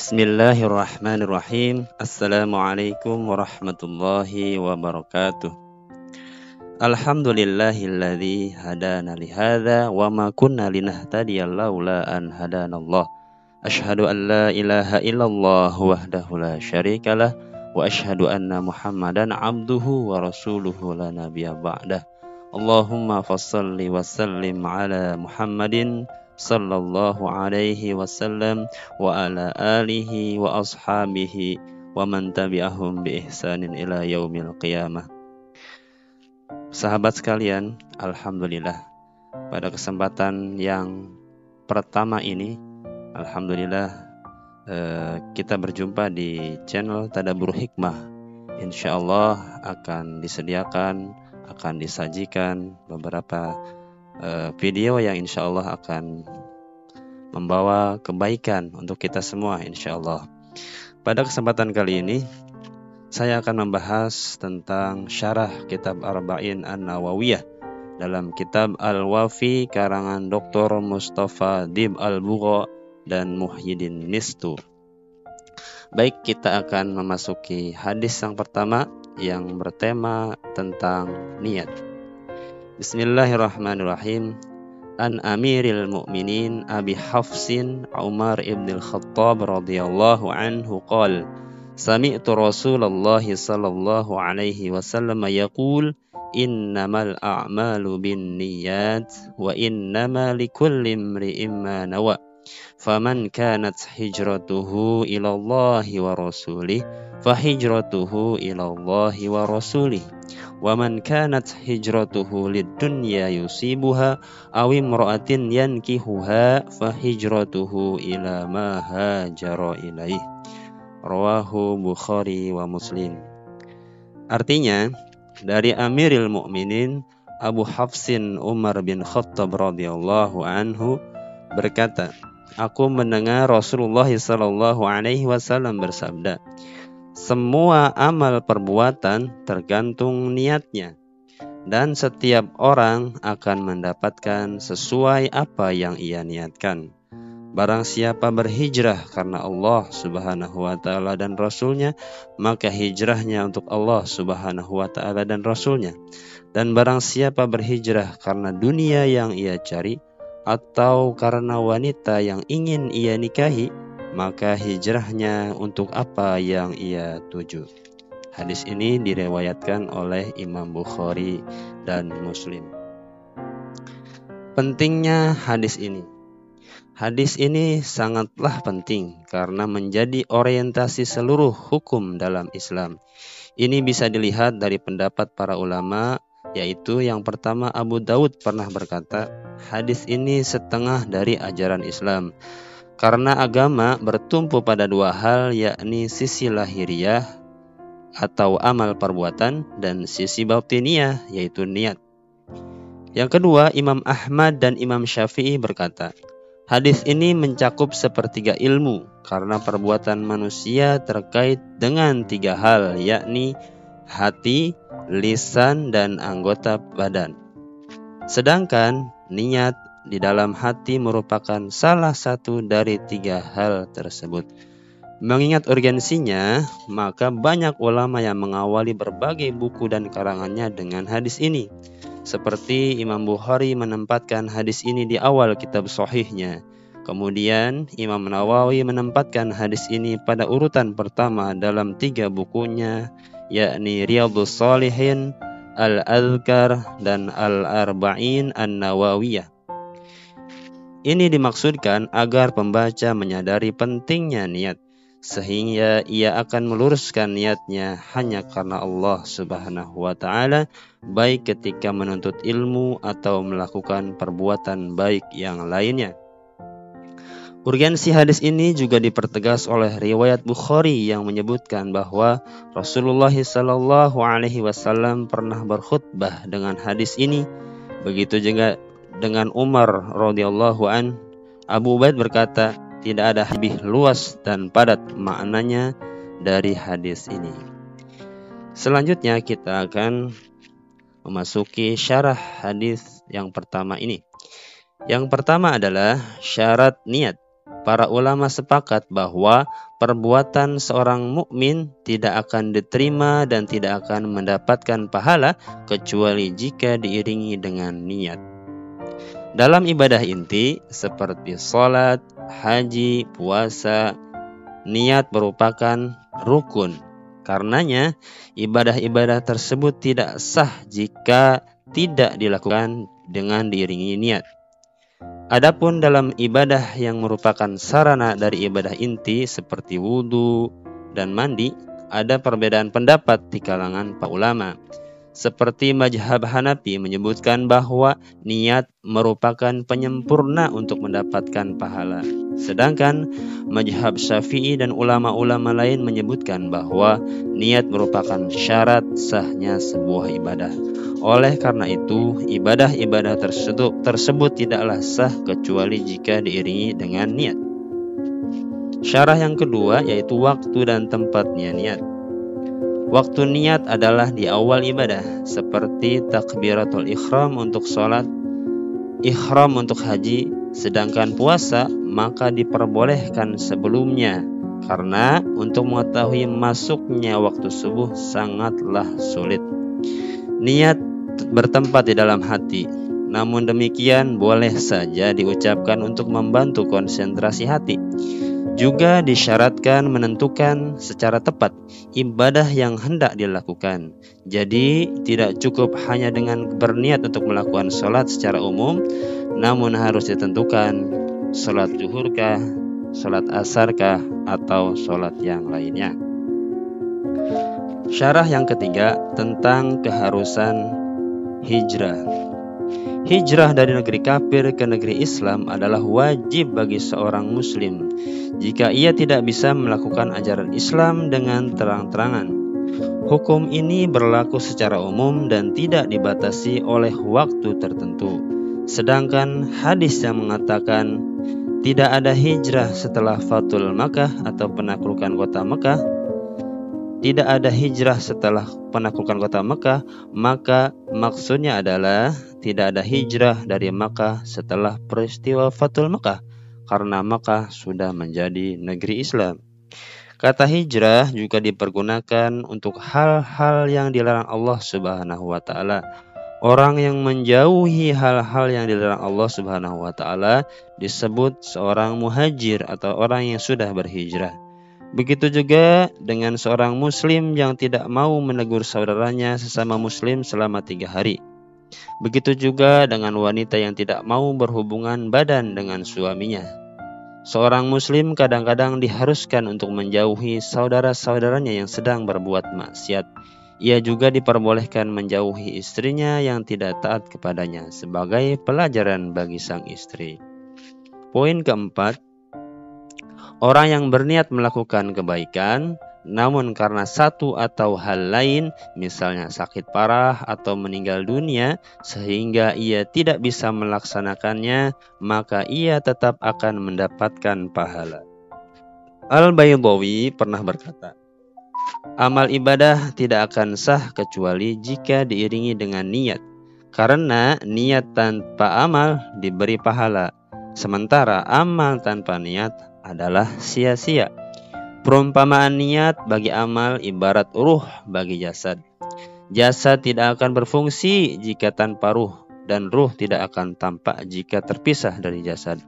Bismillahirrahmanirrahim. Assalamualaikum warahmatullahi wabarakatuh. Alhamdulillahilladzi hadana lihadza wa ma kunna linahtadiya laula an hadanallah. Asyhadu an la ilaha illallah wahdahu la syarikalah wa asyhadu anna Muhammadan abduhu wa rasuluhu la nabiyya ba'dah. Allahumma fassalli wa sallim ala Muhammadin sallallahu alaihi wasallam wa ala alihi wa ashabihi wa man tabi'ahum bi ihsanin ila yaumil qiyamah. Sahabat sekalian, alhamdulillah pada kesempatan yang pertama ini alhamdulillah kita berjumpa di channel Tadabbur Hikmah. Insyaallah akan disajikan beberapa video yang insya Allah akan membawa kebaikan untuk kita semua insya Allah. Pada kesempatan kali ini saya akan membahas tentang syarah kitab Arba'in An-Nawawiyah dalam kitab Al-Wafi karangan Dr. Mustafa Dib Al-Bugha dan Muhyiddin Nistu. Baik, kita akan memasuki hadis yang pertama yang bertema tentang niat. Bismillahirrahmanirrahim. An Amiril Mu'minin Abi Hafsin Umar ibn al-Khattab radhiyallahu anhu qala Sami'tu Rasulullah sallallahu alaihi wasallam yaqul innamal a'malu binniyat wa innama likulli imri'in ma nawa faman kanat hijratuhu ila Allah wa rasulih fahijratuhu ila Allah wa rasulih wa man kanat hijratuhu lid-dunya yusibuha aw imra'atin yankihuha fahijratuhu ila ma hajara ilaih. Rawahu Bukhari wa Muslim. Artinya, dari Amiril Mukminin Abu Hafsin Umar bin Khattab radhiyallahu anhu berkata, aku mendengar Rasulullah sallallahu alaihi wasallam bersabda, semua amal perbuatan tergantung niatnya, dan setiap orang akan mendapatkan sesuai apa yang ia niatkan. Barang siapa berhijrah karena Allah subhanahu wa ta'ala dan Rasulnya, maka hijrahnya untuk Allah subhanahu wa ta'ala dan Rasulnya. Dan barang siapa berhijrah karena dunia yang ia cari, atau karena wanita yang ingin ia nikahi, maka hijrahnya untuk apa yang ia tuju. Hadis ini diriwayatkan oleh Imam Bukhari dan Muslim. Pentingnya hadis ini. Hadis ini sangatlah penting karena menjadi orientasi seluruh hukum dalam Islam. Ini bisa dilihat dari pendapat para ulama, yaitu yang pertama Abu Daud pernah berkata, hadis ini setengah dari ajaran Islam. Karena agama bertumpu pada dua hal, yakni sisi lahiriah atau amal perbuatan dan sisi batiniah yaitu niat. Yang kedua, Imam Ahmad dan Imam Syafi'i berkata, hadis ini mencakup sepertiga ilmu karena perbuatan manusia terkait dengan tiga hal, yakni hati, lisan, dan anggota badan. Sedangkan niat di dalam hati merupakan salah satu dari tiga hal tersebut. Mengingat urgensinya, maka banyak ulama yang mengawali berbagai buku dan karangannya dengan hadis ini. Seperti Imam Bukhari menempatkan hadis ini di awal kitab sahihnya. Kemudian Imam Nawawi menempatkan hadis ini pada urutan pertama dalam tiga bukunya, yakni Riyadhus Shalihin, Al-Adhkar, dan Al-Arba'in An-Nawawiyah. Ini dimaksudkan agar pembaca menyadari pentingnya niat, sehingga ia akan meluruskan niatnya hanya karena Allah subhanahu wa ta'ala, baik ketika menuntut ilmu atau melakukan perbuatan baik yang lainnya. Urgensi hadis ini juga dipertegas oleh riwayat Bukhari yang menyebutkan bahwa Rasulullah sallallahu alaihi wasallam pernah berkhutbah dengan hadis ini. Begitu juga dengan Umar radhiyallahu an. Abu Ubaid berkata, tidak ada lebih luas dan padat maknanya dari hadis ini. Selanjutnya kita akan memasuki syarah hadis yang pertama ini. Yang pertama adalah syarat niat. Para ulama sepakat bahwa perbuatan seorang mukmin tidak akan diterima dan tidak akan mendapatkan pahala kecuali jika diiringi dengan niat. Dalam ibadah inti seperti sholat, haji, puasa, niat merupakan rukun. Karenanya, ibadah-ibadah tersebut tidak sah jika tidak dilakukan dengan diiringi niat. Adapun dalam ibadah yang merupakan sarana dari ibadah inti seperti wudhu dan mandi, ada perbedaan pendapat di kalangan para ulama. Seperti mazhab Hanafi menyebutkan bahwa niat merupakan penyempurna untuk mendapatkan pahala. Sedangkan mazhab Syafi'i dan ulama-ulama lain menyebutkan bahwa niat merupakan syarat sahnya sebuah ibadah. Oleh karena itu, ibadah-ibadah tersebut tidaklah sah kecuali jika diiringi dengan niat. Syarah yang kedua yaitu waktu dan tempatnya niat. Waktu niat adalah di awal ibadah, seperti takbiratul ihram untuk sholat, ihram untuk haji, sedangkan puasa maka diperbolehkan sebelumnya, karena untuk mengetahui masuknya waktu subuh sangatlah sulit. Niat bertempat di dalam hati, namun demikian boleh saja diucapkan untuk membantu konsentrasi hati. Juga disyaratkan menentukan secara tepat ibadah yang hendak dilakukan. Jadi tidak cukup hanya dengan berniat untuk melakukan sholat secara umum, namun harus ditentukan sholat zuhurkah, sholat asarkah, atau sholat yang lainnya. Syarah yang ketiga tentang keharusan hijrah. Hijrah dari negeri kafir ke negeri Islam adalah wajib bagi seorang muslim jika ia tidak bisa melakukan ajaran Islam dengan terang-terangan. Hukum ini berlaku secara umum dan tidak dibatasi oleh waktu tertentu. Sedangkan hadis yang mengatakan tidak ada hijrah setelah Fathul Makkah atau penaklukan kota Makkah, tidak ada hijrah setelah penaklukan kota Makkah, maka maksudnya adalah tidak ada hijrah dari Makkah setelah peristiwa Fathul Makkah, karena Makkah sudah menjadi negeri Islam. Kata hijrah juga dipergunakan untuk hal-hal yang dilarang Allah Subhanahu wa taala. Orang yang menjauhi hal-hal yang dilarang Allah Subhanahu wa taala disebut seorang muhajir atau orang yang sudah berhijrah. Begitu juga dengan seorang muslim yang tidak mau menegur saudaranya sesama muslim selama 3 hari. Begitu juga dengan wanita yang tidak mau berhubungan badan dengan suaminya. Seorang muslim kadang-kadang diharuskan untuk menjauhi saudara-saudaranya yang sedang berbuat maksiat. Ia juga diperbolehkan menjauhi istrinya yang tidak taat kepadanya sebagai pelajaran bagi sang istri. Poin keempat, orang yang berniat melakukan kebaikan, namun karena satu atau hal lain, misalnya sakit parah atau meninggal dunia, sehingga ia tidak bisa melaksanakannya, maka ia tetap akan mendapatkan pahala. Al-Baydawi pernah berkata, amal ibadah tidak akan sah kecuali jika diiringi dengan niat, karena niat tanpa amal diberi pahala, sementara amal tanpa niat adalah sia-sia. Perumpamaan niat bagi amal ibarat ruh bagi jasad. Jasad tidak akan berfungsi jika tanpa ruh, dan ruh tidak akan tampak jika terpisah dari jasad.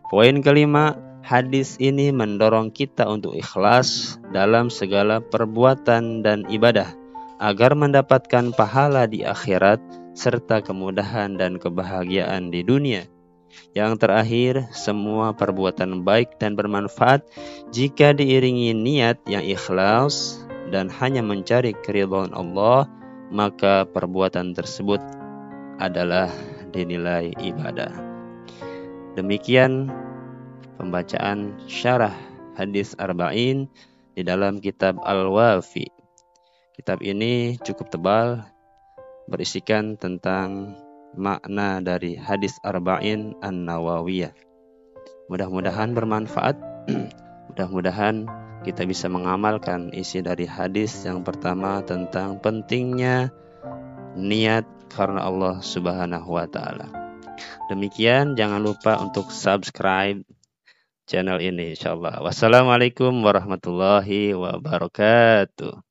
Poin kelima, hadis ini mendorong kita untuk ikhlas dalam segala perbuatan dan ibadah agar mendapatkan pahala di akhirat serta kemudahan dan kebahagiaan di dunia. Yang terakhir, semua perbuatan baik dan bermanfaat jika diiringi niat yang ikhlas dan hanya mencari keridhaan Allah, maka perbuatan tersebut adalah dinilai ibadah. Demikian pembacaan syarah hadis Arba'in di dalam kitab Al-Wafi. Kitab ini cukup tebal, berisikan tentang makna dari hadis Arba'in An-Nawawiyah. Mudah-mudahan bermanfaat. Mudah-mudahan kita bisa mengamalkan isi dari hadis yang pertama tentang pentingnya niat karena Allah Subhanahu wa taala. Demikian, jangan lupa untuk subscribe channel ini insyaallah. Wassalamualaikum warahmatullahi wabarakatuh.